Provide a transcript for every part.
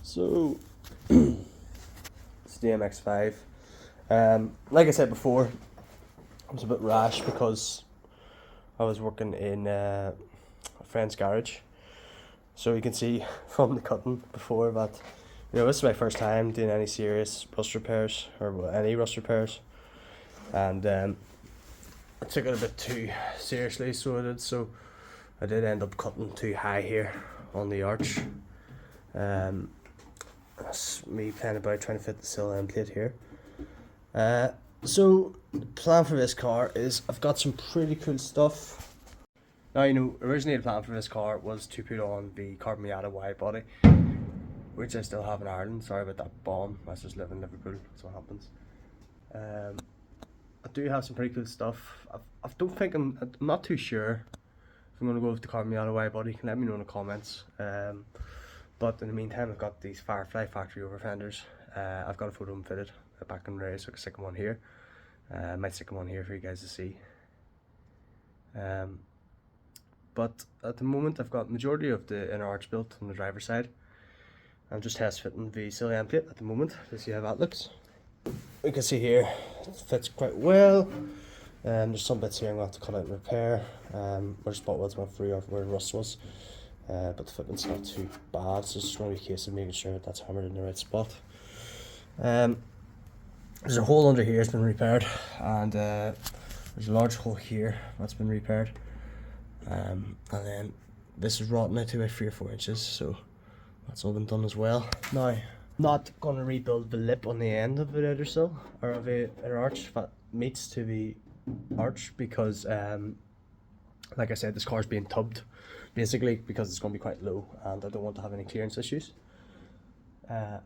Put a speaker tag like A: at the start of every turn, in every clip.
A: So, it's the MX5. Like I said before, I was a bit rash because I was working in a friend's garage. So you can see from the cutting before that, this is my first time doing any serious rust repairs, or any rust repairs. And I took it a bit too seriously, so I did. So I did end up cutting too high here on the arch. That's me playing about trying to fit the Sill end plate here. So the plan for this car is I've got some pretty cool stuff. Now, originally the plan for this car was to put on the carbon Miata wide body, which I still have in Ireland. Sorry about that bomb. I just live in Liverpool. That's what happens. I do have some pretty cool stuff. I'm not too sure if I'm going to go with the carbon Miata wide body. You can let me know in the comments. But in the meantime, I've got these Firefly factory over fenders. I've got a photo of them fitted back in the race, so I can stick them on here. I might stick them on here for you guys to see. But at the moment, I've got majority of the inner arch built on the driver's side. I'm just test fitting the Sill end plate at the moment to see how that looks. You can see here, it fits quite well. There's some bits here I'm going to have to cut out and repair. Where spot welds went through off where the rust was. But the fitment's not too bad, so it's just going to be a case of making sure that's hammered in the right spot. There's a hole under here that's been repaired, and there's a large hole here that's been repaired. And then this is rotten out to about 3 or 4 inches, so that's all been done as well. Now, not going to rebuild the lip on the end of the outer sill, or of the inner arch that meets to the arch, because like I said, this car's being tubbed basically because it's going to be quite low and I don't want to have any clearance issues.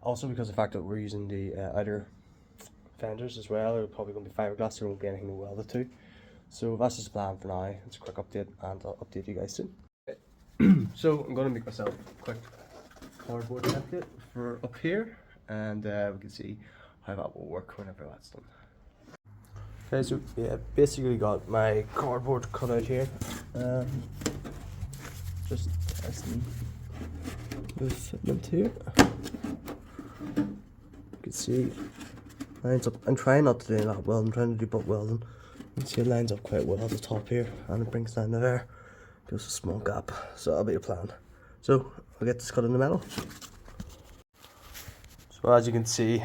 A: Also because of the fact that we're using the outer fenders as well, they're probably going to be fiberglass, there won't be anything to weld it to. So that's just the plan for now. It's a quick update and I'll update you guys soon. So I'm going to make myself a quick cardboard template for up here, and we can see how that will work whenever that's done. Okay, so yeah, basically got my cardboard cut out here. Just testing the fitment here. You can see lines up. I'm trying not to do that well. I'm trying to do butt welding. You can see it lines up quite well at the top here, and it brings down to there. Gives a small gap, so that'll be a plan. So I'll get this cut in the metal. So as you can see,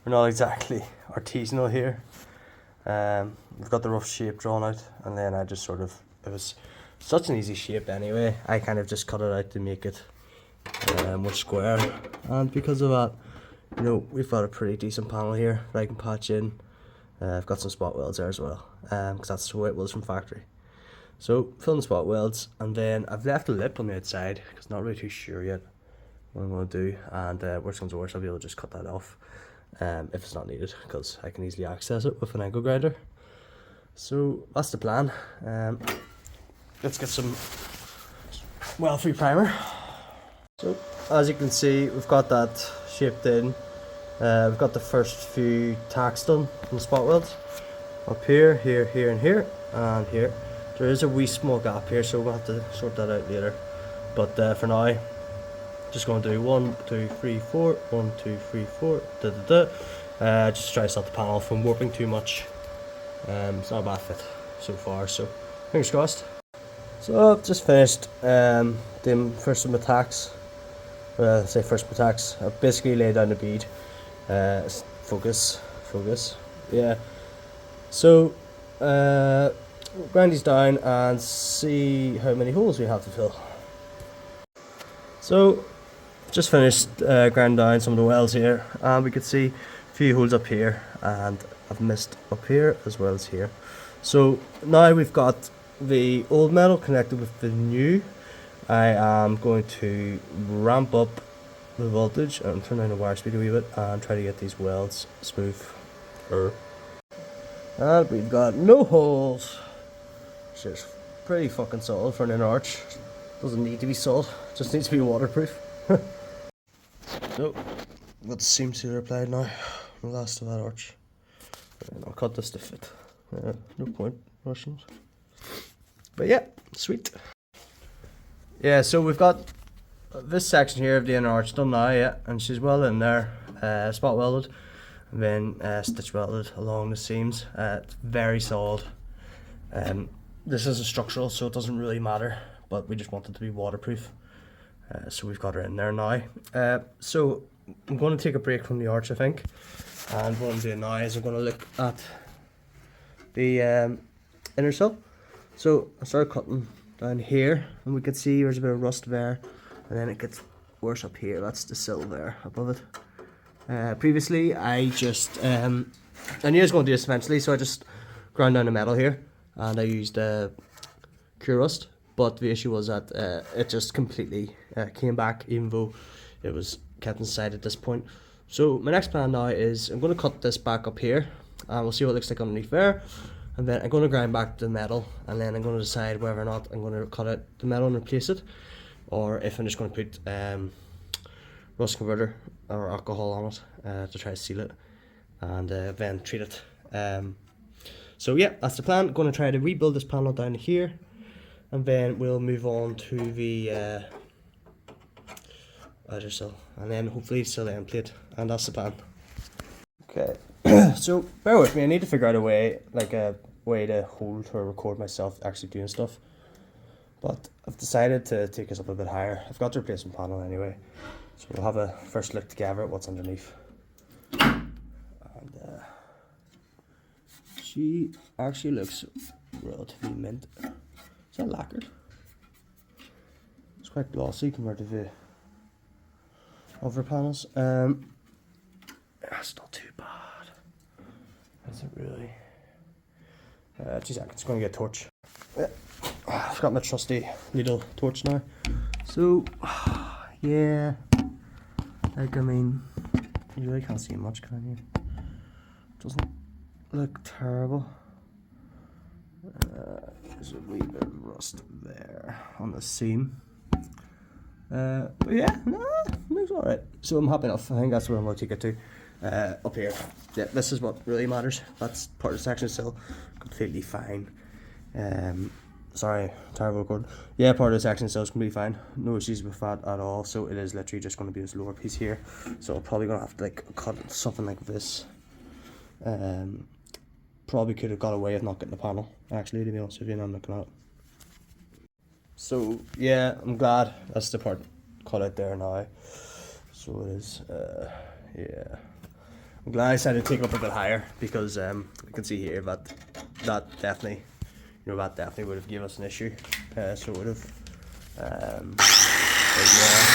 A: we're not exactly artisanal here. We've got the rough shape drawn out, and then I just it was such an easy shape anyway, I kind of just cut it out to make it more square, and because of that, we've got a pretty decent panel here that I can patch in. I've got some spot welds there as well, because that's the way it was from factory. So fill in the spot welds, and then I've left a lip on the outside because I'm not really too sure yet what I'm going to do, and worst comes to worst, I'll be able to just cut that off if it's not needed, because I can easily access it with an angle grinder. So that's the plan. Let's get some well-free primer. So as you can see, we've got that shaped in. We've got the first few tacks done on the spot welds. Up here, here, here, and here, and here. There is a wee small gap here, so we'll have to sort that out later. But for now, just going to do 1, 2, 3, 4, 1, 2, 3, 4, just try to stop the panel from warping too much. It's not a bad fit so far, so fingers crossed. So I've just finished doing first of my tacks. I've basically laid down the bead. Focus, yeah. So grind these down and see how many holes we have to fill. So just finished grinding down some of the welds here, and we could see a few holes up here, and I've missed up here as well as here. So now we've got the old metal connected with the new. I am going to ramp up the voltage and turn down the wire speed a wee bit and try to get these welds smooth. And we've got no holes, which is pretty fucking solid for an inner arch. Doesn't need to be solid, just needs to be waterproof. So, I've got the seam sealer applied now, the last of that arch. And I'll cut this to fit. No point rushing. But yeah, sweet. Yeah, so we've got this section here of the inner arch done now, yeah, and she's welded in there, spot welded, and then stitch welded along the seams. It's very solid. This is a structural, so it doesn't really matter, but we just want it to be waterproof. So we've got her in there now. So I'm going to take a break from the arch, I think, and what I'm doing now is I'm going to look at the inner sill. So I started cutting down here, and we can see there's a bit of rust there, and then it gets worse up here. That's the sill there above it. Previously I just I knew I was going to do this eventually, so I just ground down the metal here, and I used cure rust, but the issue was that it just completely came back, even though it was kept inside at this point. So my next plan now is I'm going to cut this back up here, and we'll see what it looks like underneath there, and then I'm going to grind back the metal, and then I'm going to decide whether or not I'm going to cut out the metal and replace it, or if I'm just going to put rust converter or alcohol on it to try to seal it, and then treat it. So yeah, that's the plan. Going to try to rebuild this panel down here, and then we'll move on to the outer sill, and then hopefully seal the end plate, and that's the plan. Okay, so bear with me. I need to figure out a way, to hold or record myself actually doing stuff. But I've decided to take us up a bit higher. I've got the replacement panel anyway, so we'll have a first look together at what's underneath. And she actually looks relatively mint. Is that lacquered? It's quite glossy compared to the other panels. It's not too bad. Is it really? 2 seconds, going to get a torch. Yeah. I've got my trusty needle torch now. So, yeah. Like, I mean, you really can't see much, can you? Doesn't look terrible. There's a wee bit of rust there on the seam. But yeah, looks alright. So I'm happy enough. I think that's where I'm going to take it to. Up here. Yeah, this is what really matters. That's part of the section still completely fine. Sorry, terrible record. Yeah, part of the section still is completely fine. No issues with that at all. So it is literally just going to be this lower piece here. So I'm probably going to have to cut something like this. Probably could have got away with not getting the panel, actually, to be honest with you, and I'm looking at it. So yeah, I'm glad that's the part cut out there now. So it is, yeah. I'm glad I decided to take it up a bit higher, because you can see here that definitely, that definitely would have given us an issue. So it would have. But yeah.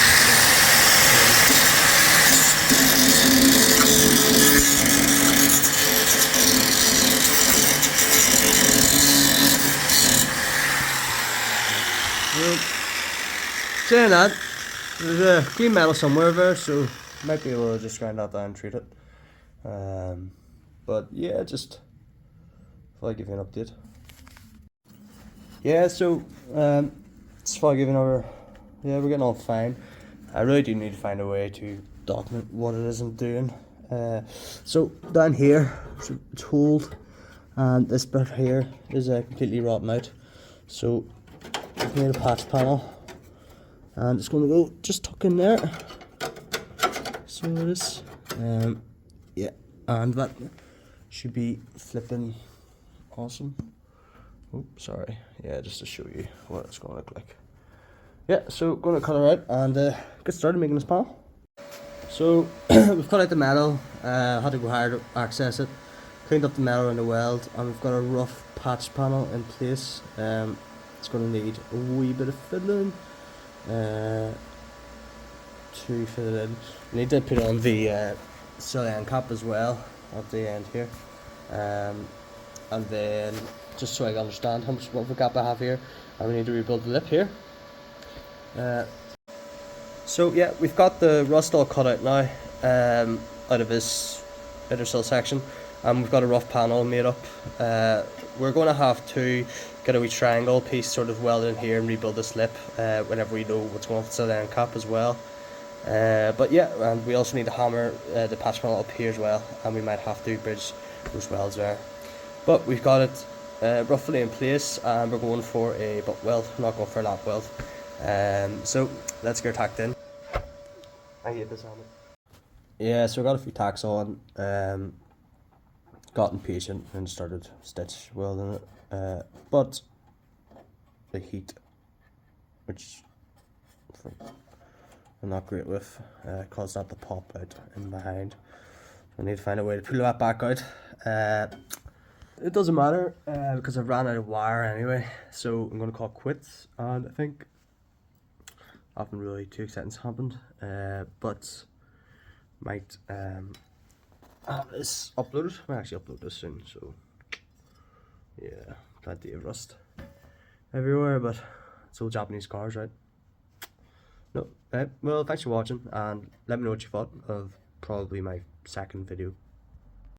A: Well, saying that, there's a clean metal somewhere there, so might be able to just grind that down and treat it. But yeah, just thought I'd give you an update. Yeah, so just thought I'd give you another. Yeah, we're getting on fine. I really do need to find a way to document what it is I'm doing. So down here, it's holed, and this bit here is completely rotten out. So I've made a patch panel, and it's going to go just tuck in there. So it is. Yeah, and that should be flipping awesome. Oh, sorry. Yeah, just to show you what it's going to look like. Yeah, so going to cut her out and get started making this panel. So we've cut out the metal, had to go higher to access it, cleaned up the metal in the weld, and we've got a rough patch panel in place. It's going to need a wee bit of fiddling to fit it in. We need to put on the sill end cap as well at the end here, and then just so I can understand how much of a gap I have here, and we need to rebuild the lip here. So yeah, we've got the rust all cut out now, out of this inner sill section, and we've got a rough panel made up. We're going to have to get a wee triangle piece sort of welded in here and rebuild this lip whenever we know what's going on with the sill end cap as well. But yeah, and we also need to hammer the patch panel up here as well, and we might have to bridge those welds there. But we've got it roughly in place, and we're going for a butt weld, not going for a lap weld. So let's get tacked in. I hate this helmet. Yeah, so I got a few tacks on. Got impatient and started stitch welding it. But the heat, which I'm not great with, caused that to pop out in behind. I need to find a way to pull that back out. It doesn't matter because I've ran out of wire anyway, so I'm gonna call quits. And I think nothing really too exciting's happened, but might have this uploaded. I might actually upload this soon. So yeah, plenty of rust everywhere, but it's all Japanese cars, right? No, right. Well, thanks for watching, and let me know what you thought of probably my second video.